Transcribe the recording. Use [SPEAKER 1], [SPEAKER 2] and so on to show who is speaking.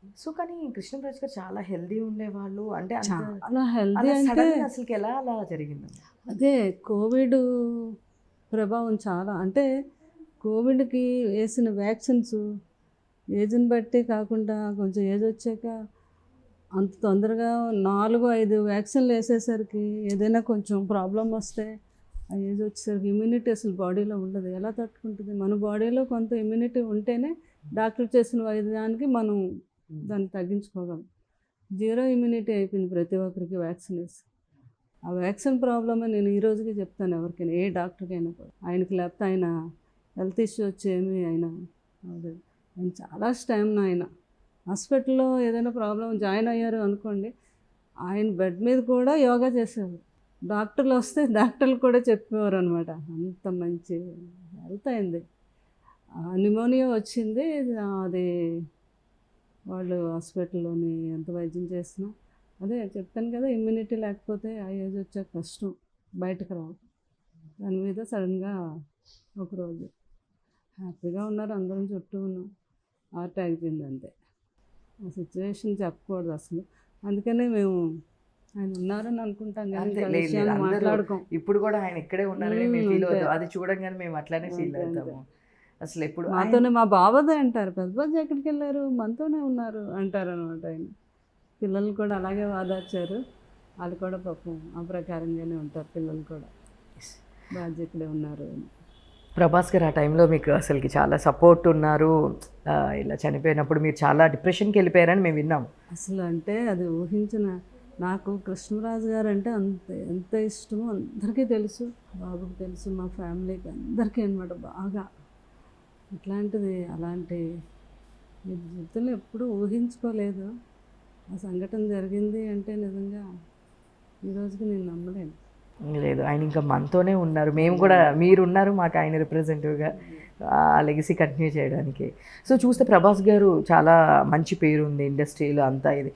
[SPEAKER 1] So, కానీ కృష్ణరాజు గారు చాలా హెల్తీ ఉండేవాళ్ళు. అంటే అంత
[SPEAKER 2] చాలా హెల్తీ
[SPEAKER 1] అలా
[SPEAKER 2] అంటే
[SPEAKER 1] సడెన్‌గా అసలుకి ఎలా అలా జరిగిందండి?
[SPEAKER 2] అదే కోవిడ్ ప్రభావం చాలా. అంటే కోవిడ్‌కి వేసిన వ్యాక్సిన్స్ ఏజ్‌ని బట్టి కాకుండా కొంచెం ఏజ్ వచ్చాక అంత తొందరగా 4, 5 వ్యాక్సిన్‌లు వేసేసరికి ఏదైనా కొంచెం ప్రాబ్లమ్ వస్తే ఆ ఏజ్ వచ్చేసరికి ఇమ్యూనిటీ అసలు బాడీలో ఉండదు. ఎలా తట్టుకుంటుంది? మన బాడీలో కొంత ఇమ్యూనిటీ ఉంటేనే డాక్టర్ చేసిన వైద్యానికి మనం దాన్ని తగ్గించుకోగలం. జీరో ఇమ్యూనిటీ అయిపోయింది ప్రతి ఒక్కరికి వ్యాక్సిన్ వేసి. ఆ వ్యాక్సిన్ ప్రాబ్లమే నేను ఈ రోజుకి చెప్తాను ఎవరికైనా, ఏ డాక్టర్కైనా కూడా. ఆయనకి లేకపోతే ఆయన హెల్త్ ఇష్యూ వచ్చి ఏమీ ఆయన అవ్వలేదు. ఆయన చాలా స్టామినా ఆయన. హాస్పిటల్‌లో ఏదైనా ప్రాబ్లమ్ జాయిన్ అయ్యారు అనుకోండి, ఆయన బెడ్ మీద కూడా యోగా చేసేవారు. డాక్టర్లు వస్తే డాక్టర్లు కూడా చెప్పేవారు అనమాట. అంత మంచి హెల్త్ అయింది. న్యూమోనియా వచ్చింది. అది వాళ్ళు హాస్పిటల్‌లోని ఎంత వైద్యం చేసినా అదే చెప్పాను కదా, ఇమ్యూనిటీ లేకపోతే ఆ ఏజ్ వచ్చాక కష్టం బయటకు రావడం. దాని మీద సడన్గా ఒకరోజు హ్యాపీగా ఉన్నారు, అందరం చుట్టూ ఉన్నాం, హార్ట్ ఆగిపోయింది అంతే. ఆ సిచ్యువేషన్ చెప్పకూడదు అసలు. అందుకనే మేము ఆయన ఉన్నారని అనుకుంటాం కానీ
[SPEAKER 1] అంతే.
[SPEAKER 2] ఇంకా ఆ
[SPEAKER 1] లేదు, లేదు.
[SPEAKER 2] విషయాన్ని
[SPEAKER 1] అందరూ
[SPEAKER 2] మాట్లాడుకోం.
[SPEAKER 1] ఇప్పుడు గూడా ఆయన ఇక్కడే ఉన్నారని మేము ఫీల్
[SPEAKER 2] అంతే.
[SPEAKER 1] అవుతాం. అది చూడంగానే మేము అట్లానే ఫీల్
[SPEAKER 2] అంతే అంతే.
[SPEAKER 1] అవుతాము. అసలెప్పుడు ఆయన
[SPEAKER 2] మాతోనే మా బావదే అంటారు, పెద్ద బాజీ ఎక్కడికి వెళ్ళారు, మనతోనే ఉన్నారు అంటారనమాట ఆయన. పిల్లలు కూడా అలాగే వాదార్చారు. వాళ్ళు కూడా పాపం ఆ ప్రకారంగానే ఉంటారు పిల్లలు కూడా. బాజీ ఇక్కడే ఉన్నారు అని.
[SPEAKER 1] ప్రభాస్ గారు ఆ టైంలో మీకు అసలకి చాలా సపోర్ట్ ఉన్నారు. ఇలా చనిపోయినప్పుడు మీరు చాలా డిప్రెషన్‌కెళ్ళిపోయారని మేము విన్నాం.
[SPEAKER 2] అసలు అంటే అది ఊహించిన, నాకు కృష్ణరాజు గారు అంటే అంత ఎంత ఇష్టమో అందరికీ తెలుసు, బాబుకి తెలుసు, మా ఫ్యామిలీకి అందరికీ అనమాట బాగా. అట్లాంటిది అలాంటి మీ జీవితంలో ఎప్పుడూ ఊహించుకోలేదు. ఆ సంఘటన జరిగింది అంటే నిజంగా ఈ రోజుకి నేను నమ్మలేను.
[SPEAKER 1] లేదు, ఆయన ఇంకా మనతోనే ఉన్నారు. మేము కూడా మీరున్నారు మాకు ఆయన రిప్రజెంటేటివ్‌గా ఆ లెగసీ కంటిన్యూ చేయడానికి. సో, చూస్తే ప్రభాస్ గారు చాలా మంచి పేరుంది ఇండస్ట్రీలో అంతా ఇది.